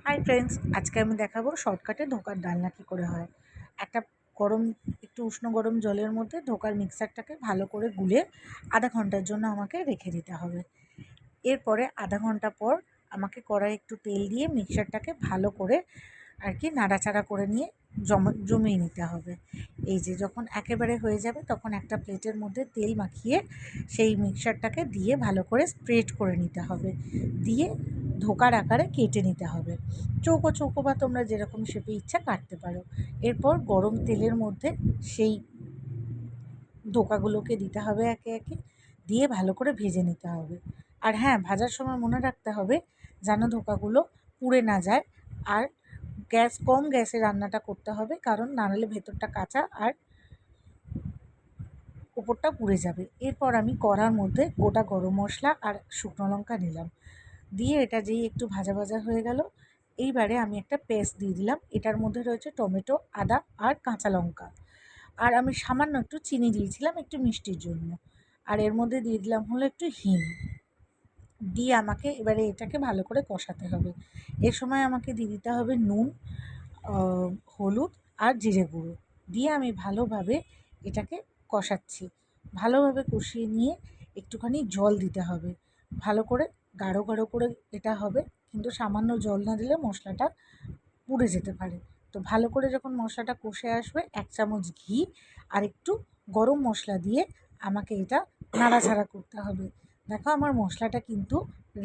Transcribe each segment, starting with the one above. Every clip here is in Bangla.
হাই ফ্রেন্ডস, আজকে আমি দেখাবো শর্টকাটে ধোকার ডালনা কী করে হয়। একটা গরম একটু উষ্ণ গরম জলের মধ্যে ধোকার মিক্সারটাকে ভালো করে গুলে আধা ঘন্টার জন্য আমাকে রেখে দিতে হবে। এরপরে আধা ঘন্টা পর আমাকে কড়াই একটু তেল দিয়ে মিক্সারটাকে ভালো করে নাড়াচাড়া করে নিয়ে জমিয়ে নিতে হবে। এই যে যখন একেবারে হয়ে যাবে তখন একটা প্লেটের মধ্যে তেল মাখিয়ে সেই মিক্সারটাকে দিয়ে ভালো করে স্প্রেড করে নিতে হবে, দিয়ে ধোকার আকারে কেটে নিতে হবে। চৌকো চৌকো বা তোমরা যেরকম শেপে ইচ্ছা কাটতে পারো। এরপর গরম তেলের মধ্যে সেই ধোকাগুলোকে দিতে হবে একে একে, দিয়ে ভালো করে ভেজে নিতে হবে। আর হ্যাঁ, ভাজার সময় মনে রাখতে হবে যেন ধোকাগুলো পুড়ে না যায়। আর কম গ্যাসে রান্নাটা করতে হবে, কারণ নাহলে ভেতরটা কাঁচা আর উপরটা পুড়ে যাবে। এরপর আমি কড়ার মধ্যে গোটা গরম মশলা আর শুকনো লঙ্কা নিলাম, দিয়ে এটা যেই একটু ভাজা ভাজা হয়ে গেল, এইবারে আমি একটা পেস্ট দিয়ে দিলাম। এটার মধ্যে রয়েছে টমেটো, আদা আর কাঁচা লঙ্কা। আর আমি সামান্য একটু চিনি দিয়েছিলাম একটু মিষ্টির জন্য। আর এর মধ্যে দিয়ে দিলাম হলো একটু হিং। দিয়ে আমাকে এবারে এটাকে ভালো করে কষাতে হবে। এর সময় আমাকে দিয়ে দিতে হবে নুন, হলুদ আর জিরে গুঁড়ো। দিয়ে আমি ভালোভাবে এটাকে কষাচ্ছি। ভালোভাবে কষিয়ে নিয়ে একটুখানি জল দিতে হবে। ভালো করে গাঢ় গাঢ় করে এটা হবে, কিন্তু সামান্য জল না দিলে মশলাটা পুড়ে যেতে পারে। তো ভালো করে যখন মশলাটা কষে আসবে, 1 চামচ ঘি আর একটু গরম মশলা দিয়ে আমাকে এটা নাড়াচাড়া করতে হবে। দেখো আমার মশলাটা কিন্তু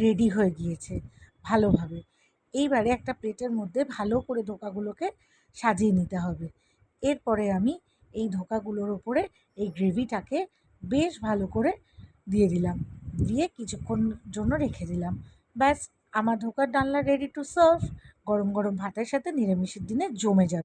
রেডি হয়ে গিয়েছে ভালোভাবে। এইবারে একটা প্লেটের মধ্যে ভালো করে ধোকাগুলোকে সাজিয়ে নিতে হবে। এরপরে আমি এই ধোকাগুলোর ওপরে এই গ্রেভিটাকে বেশ ভালো করে দিয়ে দিলাম, দিয়ে কিছুক্ষণ জন্য রেখে দিলাম। ব্যাস, আমার ধোকার ডালনা রেডি টু সার্ভ। গরম গরম ভাতের সাথে নিরামিষের দিনে জমে যাবে।